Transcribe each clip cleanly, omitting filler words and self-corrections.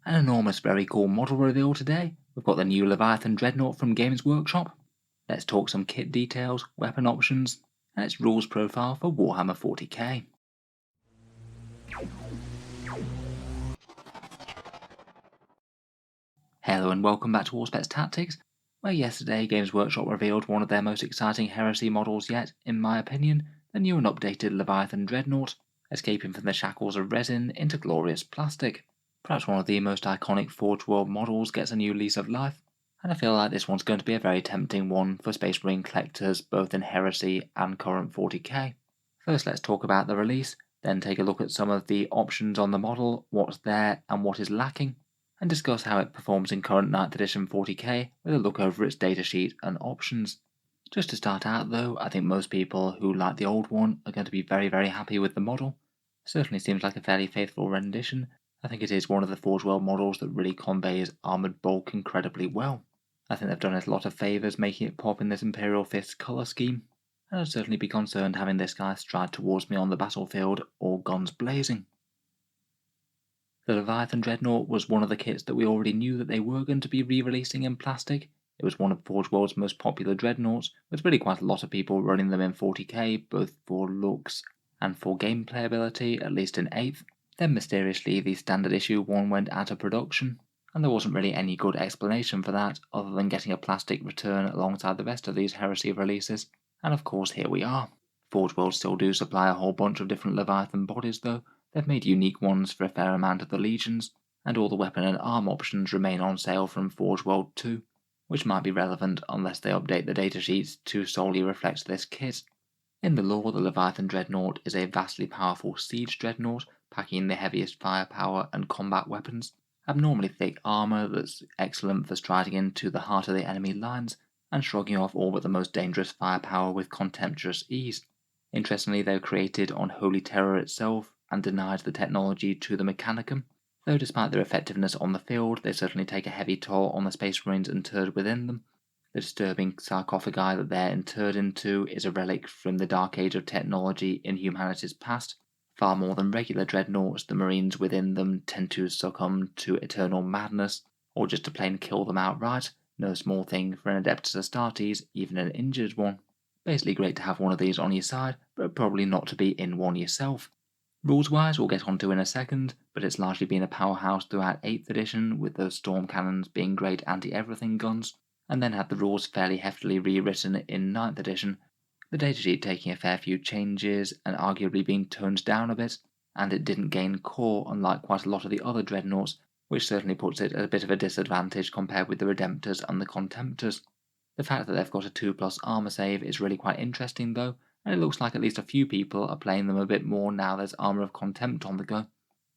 An enormous, very cool model reveal today. We've got the new Leviathan Dreadnought from Games Workshop. Let's talk some kit details, weapon options, and its rules profile for Warhammer 40k. Hello and welcome back to Warspets Tactics, where yesterday Games Workshop revealed one of their most exciting heresy models yet, in my opinion, the new and updated Leviathan Dreadnought, escaping from the shackles of resin into glorious plastic. Perhaps one of the most iconic Forge World models gets a new lease of life, and I feel like this one's going to be a very tempting one for Space Marine collectors both in Heresy and current 40k. First let's talk about the release, then take a look at some of the options on the model, what's there and what is lacking, and discuss how it performs in current 9th edition 40k with a look over its datasheet and options. Just to start out though, I think most people who like the old one are going to be very happy with the model. Certainly seems like a fairly faithful rendition. I think it is one of the Forge World models that really conveys armoured bulk incredibly well. I think they've done it a lot of favours making it pop in this Imperial Fist colour scheme, and I'd certainly be concerned having this guy stride towards me on the battlefield, all guns blazing. The Leviathan Dreadnought was one of the kits that we already knew that they were going to be re-releasing in plastic. It was one of Forge World's most popular dreadnoughts, with really quite a lot of people running them in 40k, both for looks and for gameplay ability, at least in 8th. Then mysteriously the standard issue one went out of production, and there wasn't really any good explanation for that other than getting a plastic return alongside the rest of these Heresy releases, and of course here we are. Forge World still do supply a whole bunch of different Leviathan bodies though. They've made unique ones for a fair amount of the legions, and all the weapon and arm options remain on sale from Forge World 2, which might be relevant unless they update the datasheets to solely reflect this kit. In the lore, the Leviathan Dreadnought is a vastly powerful siege dreadnought, packing the heaviest firepower and combat weapons, abnormally thick armour that's excellent for striding into the heart of the enemy lines, and shrugging off all but the most dangerous firepower with contemptuous ease. Interestingly, they were created on Holy Terror itself, and denied the technology to the Mechanicum, though despite their effectiveness on the field, they certainly take a heavy toll on the Space Marines interred within them. The disturbing sarcophagi that they're interred into is a relic from the dark age of technology in humanity's past. Far more than regular dreadnoughts, the Marines within them tend to succumb to eternal madness, or just to plain kill them outright, no small thing for an Adeptus Astartes, even an injured one. Basically great to have one of these on your side, but probably not to be in one yourself. Rules-wise, we'll get onto in a second, but it's largely been a powerhouse throughout 8th edition, with those storm cannons being great anti-everything guns, and then had the rules fairly heftily rewritten in 9th edition, the datasheet taking a fair few changes and arguably being toned down a bit, and it didn't gain core unlike quite a lot of the other dreadnoughts, which certainly puts it at a bit of a disadvantage compared with the Redemptors and the Contemptors. The fact that they've got a 2+ armor save is really quite interesting though, and it looks like at least a few people are playing them a bit more now there's Armour of Contempt on the go.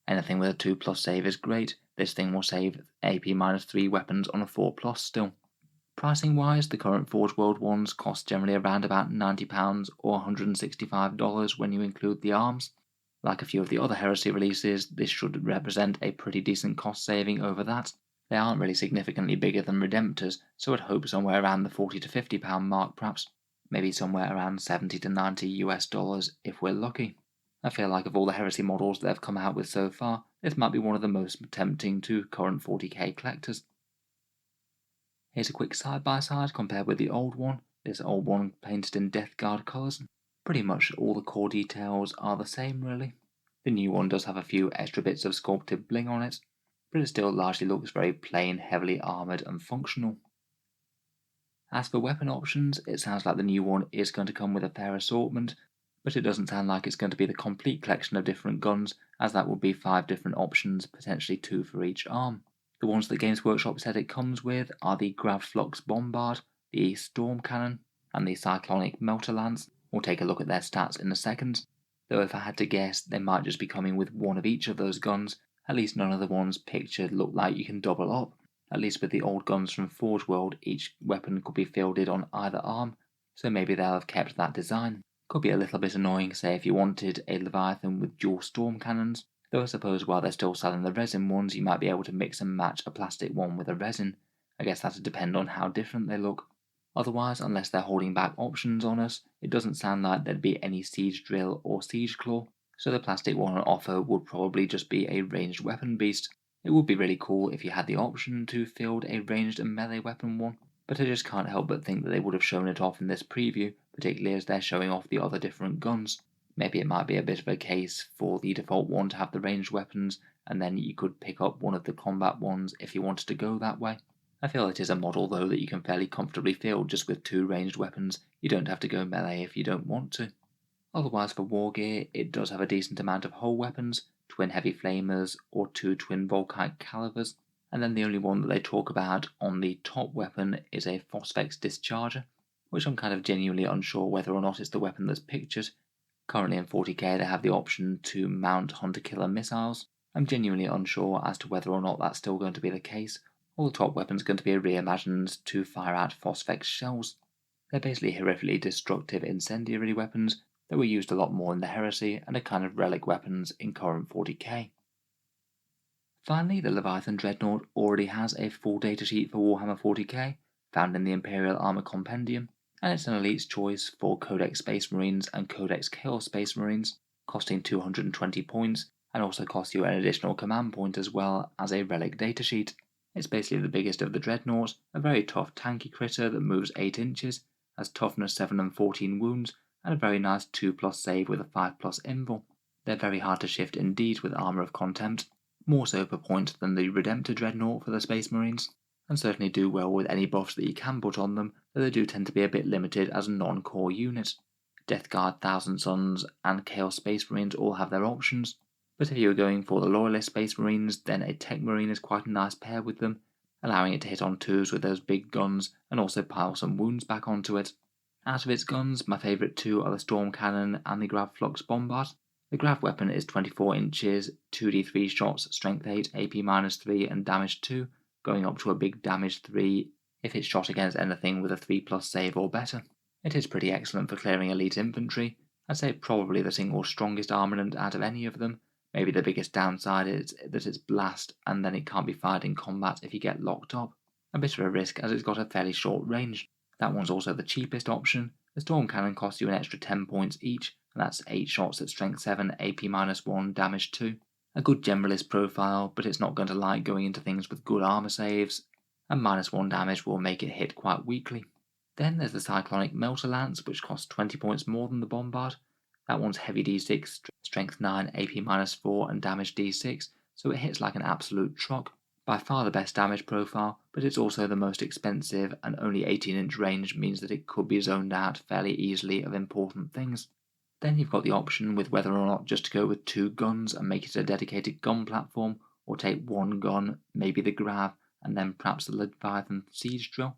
Anything with a 2+ save is great. This thing will save AP-3 weapons on a 4+ still. Pricing wise, the current Forge World ones cost generally around about £90 or $165 when you include the arms. Like a few of the other Heresy releases, this should represent a pretty decent cost saving over that. They aren't really significantly bigger than Redemptors, so I'd hope somewhere around the £40 to £50 mark perhaps. Maybe somewhere around 70 to 90 US dollars if we're lucky. I feel like of all the Heresy models that they've come out with so far, this might be one of the most tempting to current 40k collectors. Here's a quick side-by-side compared with the old one. This old one painted in Death Guard colours. Pretty much all the core details are the same really. The new one does have a few extra bits of sculpted bling on it, but it still largely looks very plain, heavily armoured and functional. As for weapon options, it sounds like the new one is going to come with a fair assortment, but it doesn't sound like it's going to be the complete collection of different guns, as that would be 5 different options, potentially 2 for each arm. The ones that Games Workshop said it comes with are the Gravflux Bombard, the Storm Cannon, and the Cyclonic Melter Lance. We'll take a look at their stats in a second, though if I had to guess, they might just be coming with one of each of those guns. At least none of the ones pictured look like you can double up. At least with the old guns from Forge World, each weapon could be fielded on either arm, so maybe they'll have kept that design. Could be a little bit annoying, say if you wanted a Leviathan with dual storm cannons, though I suppose while they're still selling the resin ones, you might be able to mix and match a plastic one with a resin. I guess that'd depend on how different they look. Otherwise, unless they're holding back options on us, it doesn't sound like there'd be any Siege Drill or Siege Claw, so the plastic one on offer would probably just be a ranged weapon beast. It would be really cool if you had the option to field a ranged and melee weapon one, but I just can't help but think that they would have shown it off in this preview, particularly as they're showing off the other different guns. Maybe it might be a bit of a case for the default one to have the ranged weapons, and then you could pick up one of the combat ones if you wanted to go that way. I feel it is a model though that you can fairly comfortably field just with 2 ranged weapons. You don't have to go melee if you don't want to. Otherwise for war gear, it does have a decent amount of hull weapons, twin heavy flamers or 2 twin Volkite calivers, and then the only one that they talk about on the top weapon is a Phosphex discharger, which I'm kind of genuinely unsure whether or not it's the weapon that's pictured. Currently in 40k they have the option to mount hunter-killer missiles. I'm genuinely unsure as to whether or not that's still going to be the case, or the top weapon's going to be reimagined to fire out Phosphex shells. They're basically horrifically destructive incendiary weapons that were used a lot more in the Heresy and are kind of relic weapons in current 40k. Finally, the Leviathan Dreadnought already has a full datasheet for Warhammer 40k, found in the Imperial Armor Compendium, and it's an elite's choice for Codex Space Marines and Codex Chaos Space Marines, costing 220 points, and also costs you an additional command point as well as a relic datasheet. It's basically the biggest of the Dreadnoughts, a very tough tanky critter that moves 8 inches, has toughness 7 and 14 wounds, and a very nice 2+ save with a 5+ invul. They're very hard to shift indeed with Armour of Contempt, more so per point than the Redemptor Dreadnought for the Space Marines, and certainly do well with any buffs that you can put on them, though they do tend to be a bit limited as a non-core unit. Death Guard, Thousand Suns, and Chaos Space Marines all have their options, but if you are going for the Loyalist Space Marines, then a Tech Marine is quite a nice pair with them, allowing it to hit on 2s with those big guns and also pile some wounds back onto it. Out of its guns, my favourite 2 are the Storm Cannon and the Grav Flux Bombard. The Grav weapon is 24 inches, 2d3 shots, strength 8, AP-3 and damage 2, going up to a big damage 3 if it's shot against anything with a 3+ save or better. It is pretty excellent for clearing elite infantry. I'd say probably the single strongest armament out of any of them. Maybe the biggest downside is that it's blast and then it can't be fired in combat if you get locked up. A bit of a risk as it's got a fairly short range. That one's also the cheapest option. The Storm Cannon costs you an extra 10 points each, and that's 8 shots at strength 7, AP-1, damage 2. A good generalist profile, but it's not going to like going into things with good armor saves, and -1 damage will make it hit quite weakly. Then there's the Cyclonic Melter Lance, which costs 20 points more than the Bombard. That one's heavy d6, strength 9, AP-4 and damage d6, so it hits like an absolute truck. By far the best damage profile, but it's also the most expensive, and only 18-inch range means that it could be zoned out fairly easily of important things. Then you've got the option with whether or not just to go with 2 guns and make it a dedicated gun platform, or take 1 gun, maybe the Grav, and then perhaps the Leviathan Siege Drill.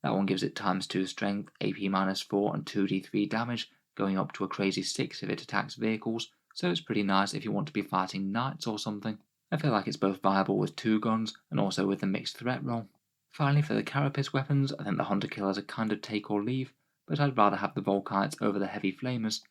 That one gives it ×2 strength, AP-4 and 2d3 damage, going up to a crazy 6 if it attacks vehicles, so it's pretty nice if you want to be fighting knights or something. I feel like it's both viable with 2 guns and also with the mixed threat roll. Finally, for the Carapace weapons, I think the Hunter Killers are kind of take or leave, but I'd rather have the Volkites over the Heavy Flamers.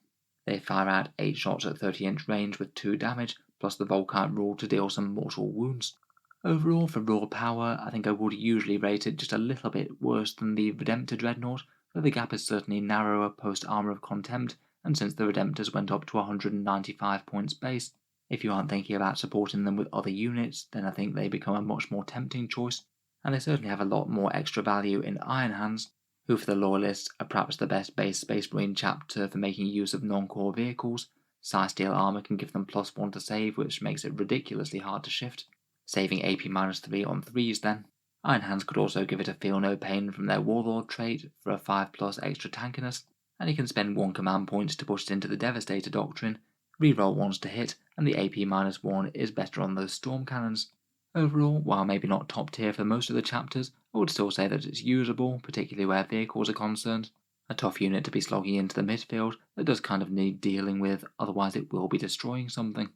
They fire out 8 shots at 30-inch range with 2 damage, plus the Volkite rule to deal some mortal wounds. Overall, for raw power, I think I would usually rate it just a little bit worse than the Redemptor Dreadnought, though the gap is certainly narrower post Armour of Contempt, and since the Redemptors went up to 195 points base. If you aren't thinking about supporting them with other units, then I think they become a much more tempting choice, and they certainly have a lot more extra value in Iron Hands, who for the Loyalists are perhaps the best base Space Marine chapter for making use of non-core vehicles. Steel armor can give them +1 to save, which makes it ridiculously hard to shift, saving AP-3 on 3s then. Iron Hands could also give it a feel no pain from their Warlord trait for a 5+ extra tankiness, and you can spend 1 command point to push it into the Devastator doctrine, reroll 1s to hit, and the AP-1 is better on those Storm Cannons. Overall, while maybe not top tier for most of the chapters, I would still say that it's usable, particularly where vehicles are concerned. A tough unit to be slogging into the midfield that does kind of need dealing with, otherwise it will be destroying something.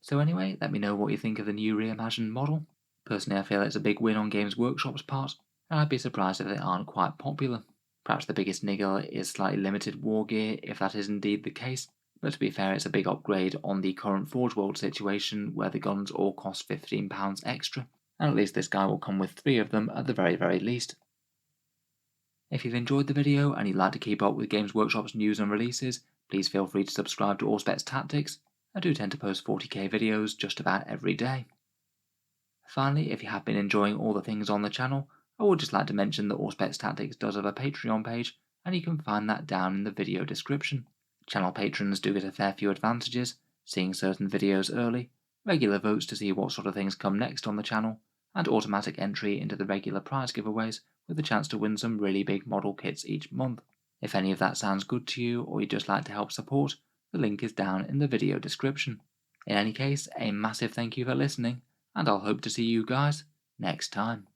So anyway, let me know what you think of the new reimagined model. Personally, I feel it's a big win on Games Workshop's part, and I'd be surprised if they aren't quite popular. Perhaps the biggest niggle is slightly limited war gear, if that is indeed the case, but to be fair, it's a big upgrade on the current Forge World situation where the guns all cost £15 extra, and at least this guy will come with 3 of them at the very least. If you've enjoyed the video and you'd like to keep up with Games Workshop's news and releases, please feel free to subscribe to Auspex Tactics. I do tend to post 40k videos just about every day. Finally, if you have been enjoying all the things on the channel, I would just like to mention that Auspex Tactics does have a Patreon page, and you can find that down in the video description. Channel patrons do get a fair few advantages, seeing certain videos early, regular votes to see what sort of things come next on the channel, and automatic entry into the regular prize giveaways with a chance to win some really big model kits each month. If any of that sounds good to you, or you'd just like to help support, the link is down in the video description. In any case, a massive thank you for listening, and I'll hope to see you guys next time.